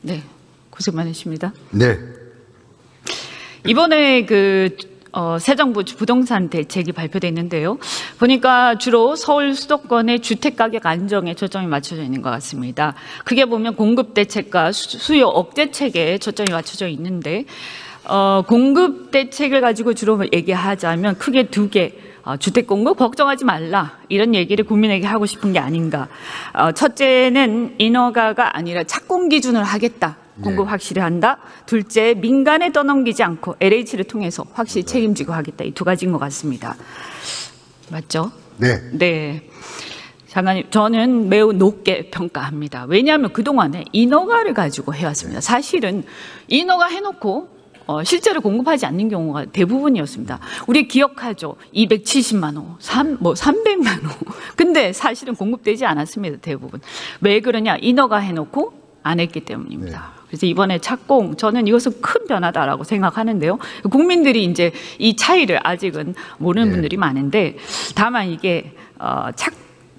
네, 고생 많으십니다. 네. 이번에 새 정부 부동산 대책이 발표됐는데요. 보니까 주로 서울 수도권의 주택 가격 안정에 초점이 맞춰져 있는 것 같습니다. 크게 보면 공급 대책과 수요 억제책에 초점이 맞춰져 있는데, 공급 대책을 가지고 주로 얘기하자면 크게 두 개. 주택 공급 걱정하지 말라, 이런 얘기를 국민에게 하고 싶은 게 아닌가. 첫째는 인허가가 아니라 착공 기준을 하겠다. 공급 확실히 한다. 둘째, 민간에 떠넘기지 않고 LH를 통해서 확실히 책임지고 하겠다. 이 두 가지인 것 같습니다. 맞죠? 네. 네. 장관님, 저는 매우 높게 평가합니다. 왜냐하면 그동안에 인허가를 가지고 해왔습니다. 사실은 인허가 해놓고 실제로 공급하지 않는 경우가 대부분이었습니다. 우리 기억하죠? 270만 호, 300만 호. 근데 사실은 공급되지 않았습니다. 대부분. 왜 그러냐? 인허가 해놓고 안 했기 때문입니다. 네. 그래서 이번에 착공, 저는 이것은 큰 변화다라고 생각하는데요. 국민들이 이제 이 차이를 아직은 모르는 네. 분들이 많은데, 다만 이게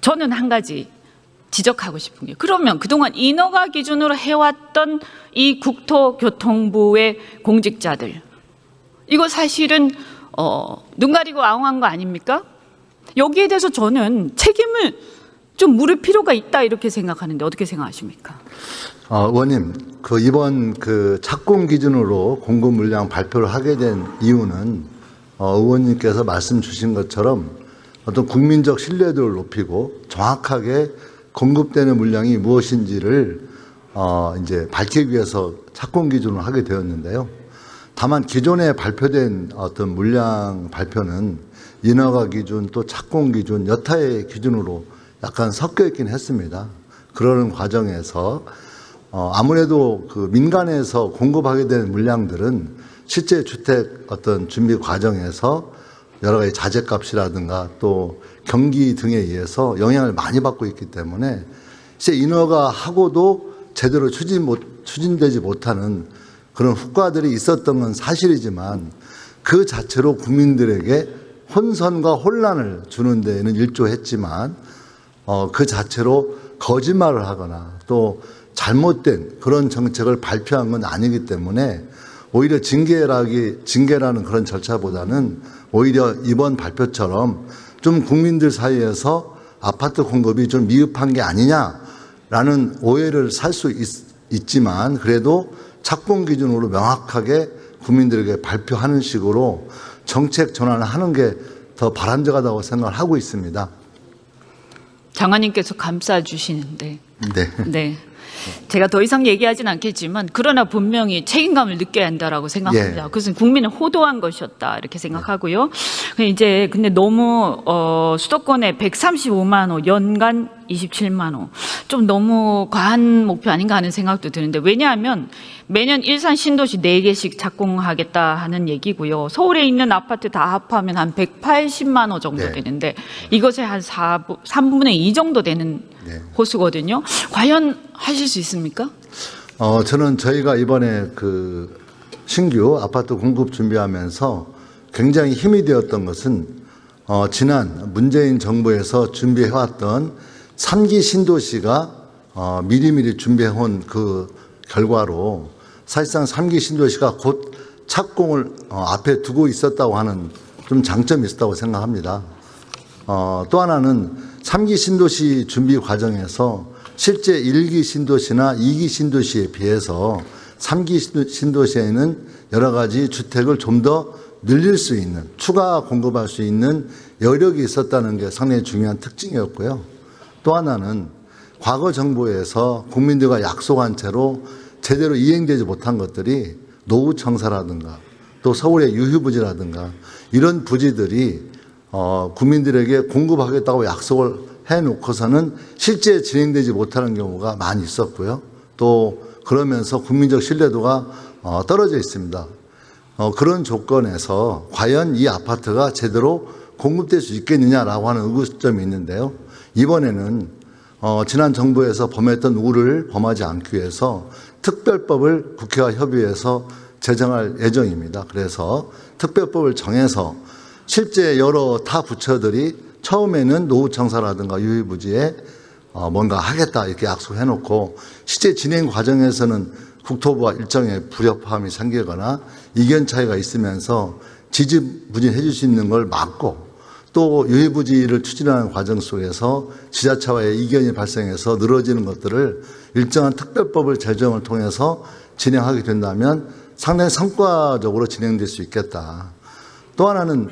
저는 한 가지 지적하고 싶은 게, 그러면 그동안 인허가 기준으로 해왔던 이 국토교통부의 공직자들, 이거 사실은 눈 가리고 아웅한 거 아닙니까? 여기에 대해서 저는 책임을 좀 물을 필요가 있다, 이렇게 생각하는데 어떻게 생각하십니까? 의원님, 이번 착공 기준으로 공급 물량 발표를 하게 된 이유는 의원님께서 말씀 주신 것처럼 어떤 국민적 신뢰도를 높이고 정확하게 공급되는 물량이 무엇인지를 이제 밝히기 위해서 착공 기준을 하게 되었는데요. 다만 기존에 발표된 어떤 물량 발표는 인허가 기준 또 착공 기준 여타의 기준으로 약간 섞여 있긴 했습니다. 그러는 과정에서 아무래도 민간에서 공급하게 된 물량들은 실제 주택 어떤 준비 과정에서 여러 가지 자재값이라든가 또 경기 등에 의해서 영향을 많이 받고 있기 때문에 실제 인허가하고도 제대로 추진되지 못하는 그런 후과들이 있었던 건 사실이지만, 그 자체로 국민들에게 혼선과 혼란을 주는 데에는 일조했지만 그 자체로 거짓말을 하거나 또 잘못된 그런 정책을 발표한 건 아니기 때문에 오히려 징계라는 그런 절차보다는 오히려 이번 발표처럼 좀 국민들 사이에서 아파트 공급이 좀 미흡한 게 아니냐라는 오해를 살 수 있지만, 그래도 착공 기준으로 명확하게 국민들에게 발표하는 식으로 정책 전환을 하는 게 더 바람직하다고 생각을 하고 있습니다. 장관님께서 감싸주시는데. 네. 네. 제가 더 이상 얘기하진 않겠지만, 그러나 분명히 책임감을 느껴야 한다라고 생각합니다. 예. 그것은 국민을 호도한 것이었다, 이렇게 생각하고요. 이제 근데 너무 수도권에 135만 호, 연간 27만 호, 좀 너무 과한 목표 아닌가 하는 생각도 드는데, 왜냐하면 매년 일산 신도시 4개씩 착공하겠다 하는 얘기고요. 서울에 있는 아파트 다 합하면 한 180만 호 정도 네. 되는데, 이것의 한 3분의 2 정도 되는 호수거든요. 과연 하실 수 있습니까? 저는 저희가 이번에 신규 아파트 공급 준비하면서 굉장히 힘이 되었던 것은 지난 문재인 정부에서 준비해왔던 3기 신도시가 미리미리 준비해온 그 결과로 사실상 3기 신도시가 곧 착공을 앞에 두고 있었다고 하는 좀 장점이 있었다고 생각합니다. 또 하나는 3기 신도시 준비 과정에서 실제 1기 신도시나 2기 신도시에 비해서 3기 신도시에는 여러 가지 주택을 좀 더 늘릴 수 있는, 추가 공급할 수 있는 여력이 있었다는 게 상당히 중요한 특징이었고요. 또 하나는 과거 정부에서 국민들과 약속한 채로 제대로 이행되지 못한 것들이 노후청사라든가 또 서울의 유휴부지라든가 이런 부지들이 국민들에게 공급하겠다고 약속을 해놓고서는 실제 진행되지 못하는 경우가 많이 있었고요. 또 그러면서 국민적 신뢰도가 떨어져 있습니다. 그런 조건에서 과연 이 아파트가 제대로 공급될 수 있겠느냐라고 하는 의구점이 있는데요. 이번에는 지난 정부에서 범했던 우를 범하지 않기 위해서 특별법을 국회와 협의해서 제정할 예정입니다. 그래서 특별법을 정해서 실제 여러 타 부처들이 처음에는 노후청사라든가 유휴부지에 뭔가 하겠다 이렇게 약속해놓고 실제 진행 과정에서는 국토부와 일정의 불협화음이 생기거나 이견 차이가 있으면서 지지부진해질 수 있는 걸 막고 또 유해부지를 추진하는 과정 속에서 지자체와의 이견이 발생해서 늘어지는 것들을 일정한 특별법을 제정을 통해서 진행하게 된다면 상당히 성과적으로 진행될 수 있겠다. 또 하나는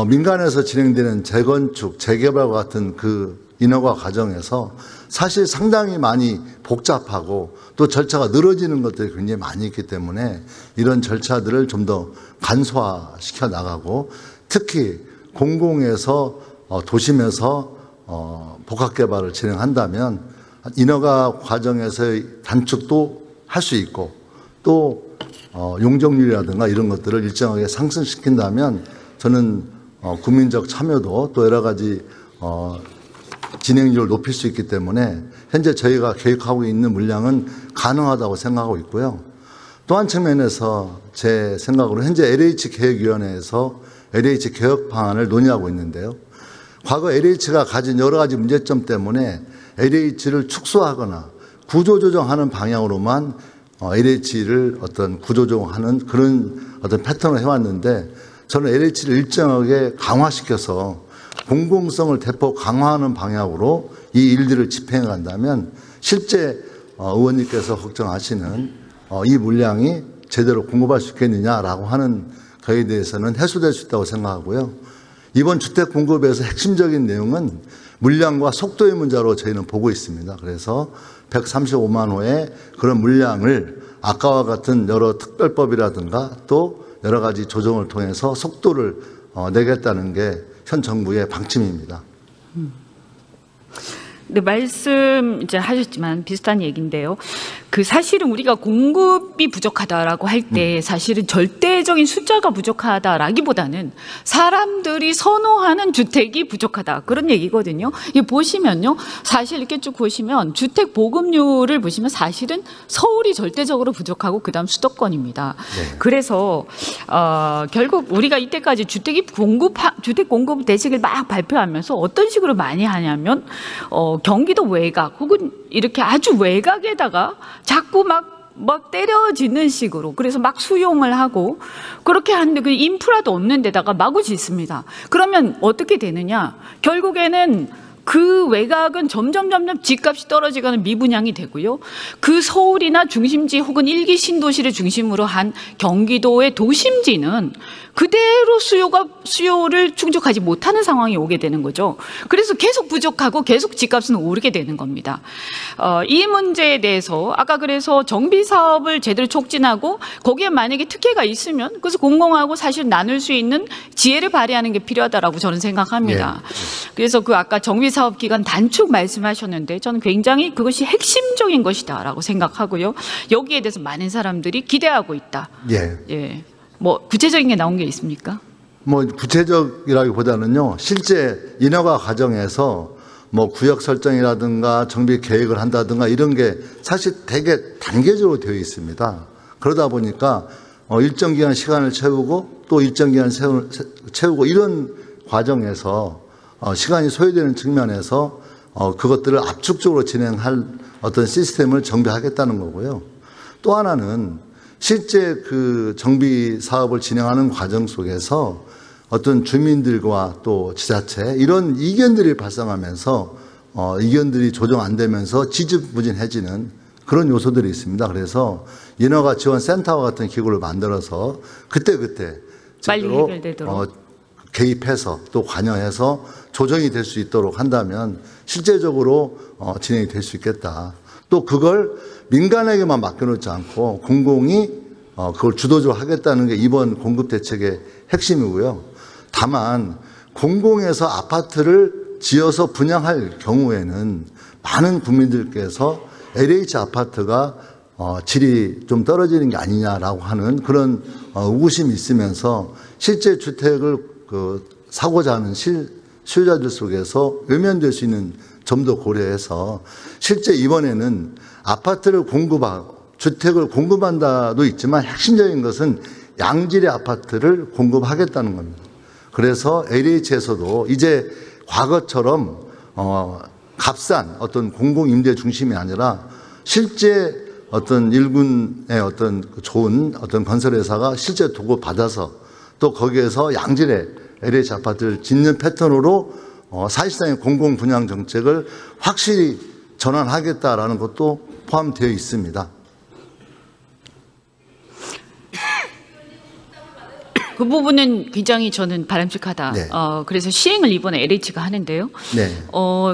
민간에서 진행되는 재건축, 재개발과 같은 그 인허가 과정에서 사실 상당히 많이 복잡하고 또 절차가 늘어지는 것들이 굉장히 많이 있기 때문에 이런 절차들을 좀 더 간소화시켜 나가고 특히 공공에서 도심에서 복합개발을 진행한다면 인허가 과정에서의 단축도 할 수 있고 또 용적률이라든가 이런 것들을 일정하게 상승시킨다면 저는 국민적 참여도 또 여러 가지 진행률을 높일 수 있기 때문에 현재 저희가 계획하고 있는 물량은 가능하다고 생각하고 있고요. 또 한 측면에서 제 생각으로 현재 LH계획위원회에서 LH 개혁 방안을 논의하고 있는데요. 과거 LH가 가진 여러 가지 문제점 때문에 LH를 축소하거나 구조조정하는 방향으로만 LH를 어떤 구조조정하는 그런 어떤 패턴을 해왔는데 저는 LH를 일정하게 강화시켜서 공공성을 대폭 강화하는 방향으로 이 일들을 집행해 간다면 실제 의원님께서 걱정하시는 이 물량이 제대로 공급할 수 있겠느냐라고 하는 거에 대해서는 해소될 수 있다고 생각하고요. 이번 주택 공급에서 핵심적인 내용은 물량과 속도의 문제로 저희는 보고 있습니다. 그래서 135만 호의 그런 물량을 아까와 같은 여러 특별법이라든가 또 여러 가지 조정을 통해서 속도를 내겠다는 게 현 정부의 방침입니다. 네, 말씀 이제 하셨지만 비슷한 얘기인데요. 그 사실은 우리가 공급이 부족하다라고 할 때 사실은 절대적인 숫자가 부족하다라기보다는 사람들이 선호하는 주택이 부족하다 그런 얘기거든요. 이 보시면요, 사실 이렇게 쭉 보시면 주택 보급률을 보시면 사실은 서울이 절대적으로 부족하고 그다음 수도권입니다. 네. 그래서 결국 우리가 이때까지 주택 공급 대책을 막 발표하면서 어떤 식으로 많이 하냐면 경기도 외곽 혹은 이렇게 아주 외곽에다가 자꾸 막 때려지는 식으로 그래서 막 수용을 하고 그렇게 하는데 그 인프라도 없는 데다가 마구 짓습니다. 그러면 어떻게 되느냐? 결국에는 그 외곽은 점점 집값이 떨어지거나 미분양이 되고요. 그 서울이나 중심지 혹은 일기 신도시를 중심으로 한 경기도의 도심지는 그대로 수요를 충족하지 못하는 상황이 오게 되는 거죠. 그래서 계속 부족하고 계속 집값은 오르게 되는 겁니다. 이 문제에 대해서 아까 그래서 정비 사업을 제대로 촉진하고 거기에 만약에 특혜가 있으면 그래서 공공하고 사실 나눌 수 있는 지혜를 발휘하는 게 필요하다라고 저는 생각합니다. 네. 그래서 그 아까 정비 사업 기간 단축 말씀하셨는데 저는 굉장히 그것이 핵심적인 것이다라고 생각하고요. 여기에 대해서 많은 사람들이 기대하고 있다. 예. 예. 뭐 구체적인 게 나온 게 있습니까? 뭐 구체적이라기보다는요. 실제 인허가 과정에서 뭐 구역 설정이라든가 정비 계획을 한다든가 이런 게 사실 되게 단계적으로 되어 있습니다. 그러다 보니까 일정 기간 시간을 채우고 또 일정 기간 채우고 이런 과정에서 시간이 소요되는 측면에서 그것들을 압축적으로 진행할 어떤 시스템을 정비하겠다는 거고요. 또 하나는 실제 그 정비 사업을 진행하는 과정 속에서 어떤 주민들과 또 지자체 이런 이견들이 발생하면서 이견들이 조정 안 되면서 지지부진해지는 그런 요소들이 있습니다. 그래서 인허가 지원 센터와 같은 기구를 만들어서 그때그때 제대로 개입해서 또 관여해서 조정이 될 수 있도록 한다면 실제적으로 진행이 될 수 있겠다. 또 그걸 민간에게만 맡겨놓지 않고 공공이 그걸 주도적으로 하겠다는 게 이번 공급 대책의 핵심이고요. 다만 공공에서 아파트를 지어서 분양할 경우에는 많은 국민들께서 LH 아파트가 질이 좀 떨어지는 게 아니냐라고 하는 그런 의구심이 있으면서 실제 주택을 사고자 하는 수요자들 속에서 외면될 수 있는 점도 고려해서 실제 이번에는 아파트를 공급하고 주택을 공급한다도 있지만 핵심적인 것은 양질의 아파트를 공급하겠다는 겁니다. 그래서 LH에서도 이제 과거처럼 값싼 어떤 공공임대 중심이 아니라 실제 어떤 일군의 어떤 좋은 어떤 건설회사가 실제 도구 받아서 또 거기에서 양질의 LH 아파트를 짓는 패턴으로 사실상의 공공 분양 정책을 확실히 전환하겠다라는 것도 포함되어 있습니다. 그 부분은 굉장히 저는 바람직하다. 네. 그래서 시행을 이번에 LH가 하는데요. 네.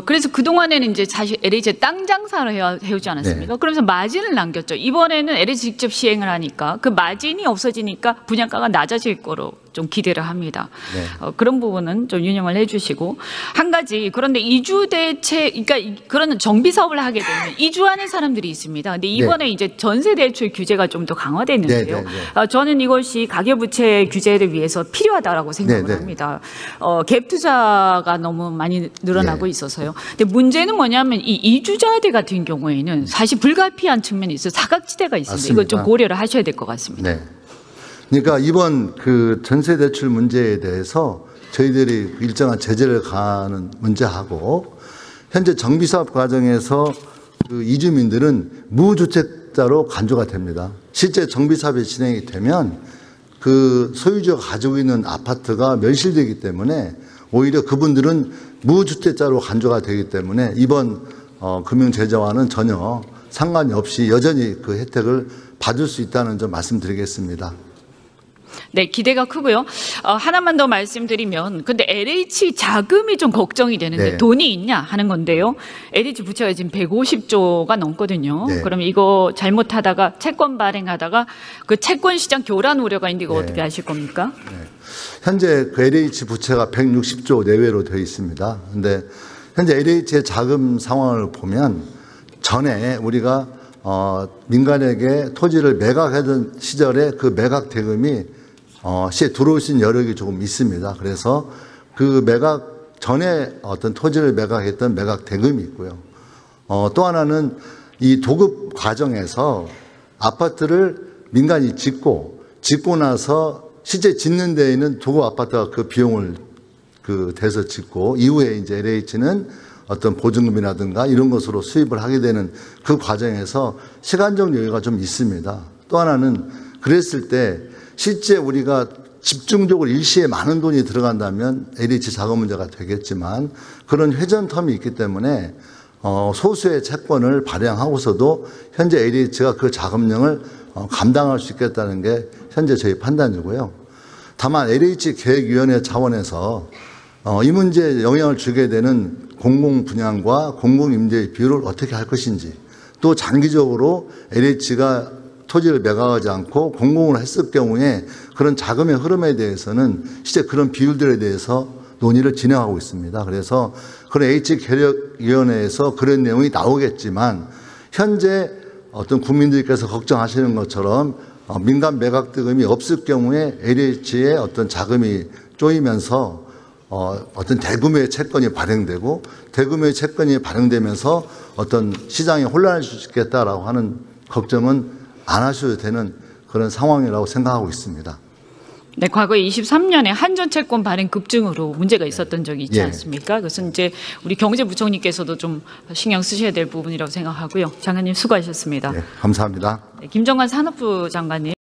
그래서 그동안에는 이제 사실 LH의 땅 장사를 해오지 않았습니까? 네. 그러면서 마진을 남겼죠. 이번에는 LH 직접 시행을 하니까 그 마진이 없어지니까 분양가가 낮아질 거로 좀 기대를 합니다. 네. 그런 부분은 좀 유념을 해주시고 한 가지 그런데 이주 대책 그러니까 그런 정비 사업을 하게 되면 이주하는 사람들이 있습니다. 근데 이번에 네. 이제 전세 대출 규제가 좀 더 강화됐는데요. 네, 네, 네. 저는 이것이 가계부채 규제를 위해서 필요하다라고 생각을 네, 네. 합니다. 갭 투자가 너무 많이 늘어나고 네. 있어서요. 근데 문제는 뭐냐면 이 이주자들 같은 경우에는 사실 불가피한 측면이 있어요. 사각지대가 있습니다. 맞습니다. 이걸 좀 고려를 하셔야 될 것 같습니다. 네. 그러니까 이번 그 전세 대출 문제에 대해서 저희들이 일정한 제재를 가하는 문제하고 현재 정비 사업 과정에서 그 이주민들은 무주택자로 간주가 됩니다. 실제 정비 사업이 진행이 되면 그 소유주가 가지고 있는 아파트가 멸실되기 때문에 오히려 그분들은 무주택자로 간주가 되기 때문에 이번 금융 제재와는 전혀 상관이 없이 여전히 그 혜택을 받을 수 있다는 점 말씀드리겠습니다. 네, 기대가 크고요. 하나만 더 말씀드리면, 근데 LH 자금이 좀 걱정이 되는데 네. 돈이 있냐 하는 건데요. LH 부채가 지금 150조가 넘거든요. 네. 그럼 이거 잘못하다가 채권 발행하다가 그 채권 시장 교란 우려가 있는데 이거 네. 어떻게 하실 겁니까? 네. 현재 그 LH 부채가 160조 내외로 되어 있습니다. 그런데 현재 LH의 자금 상황을 보면 전에 우리가 민간에게 토지를 매각하던 시절에 그 매각 대금이 시에 들어올 수 있는 여력이 조금 있습니다. 그래서 그 매각 전에 어떤 토지를 매각했던 매각 대금이 있고요. 또 하나는 이 도급 과정에서 아파트를 민간이 짓고 나서 실제 짓는 데에는 도급 아파트가 그 비용을 대서 짓고 이후에 이제 LH는 어떤 보증금이라든가 이런 것으로 수입을 하게 되는 그 과정에서 시간적 여유가 좀 있습니다. 또 하나는 그랬을 때 실제 우리가 집중적으로 일시에 많은 돈이 들어간다면 LH 자금 문제가 되겠지만 그런 회전 텀이 있기 때문에 소수의 채권을 발행하고서도 현재 LH가 그 자금량을 감당할 수 있겠다는 게 현재 저희 판단이고요. 다만 LH 계획위원회 차원에서 이 문제에 영향을 주게 되는 공공 분양과 공공 임대의 비율을 어떻게 할 것인지 또 장기적으로 LH가 토지를 매각하지 않고 공공을 했을 경우에 그런 자금의 흐름에 대해서는 실제 그런 비율들에 대해서 논의를 진행하고 있습니다. 그래서 그런 H계획위원회에서 그런 내용이 나오겠지만 현재 어떤 국민들께서 걱정하시는 것처럼 민간 매각 대금이 없을 경우에 LH의 어떤 자금이 쪼이면서 어떤 대규모의 채권이 발행되고 대규모의 채권이 발행되면서 어떤 시장이 혼란할 수 있겠다라고 하는 걱정은 안 하셔도 되는 그런 상황이라고 생각하고 있습니다. 네, 과거에 23년에 한전채권 발행 급증으로 문제가 있었던 적이 있지 예. 않습니까? 그것은 이제 우리 경제부총리께서도 좀 신경 쓰셔야 될 부분이라고 생각하고요. 장관님 수고하셨습니다. 네, 감사합니다. 네, 김정관 산업부 장관님.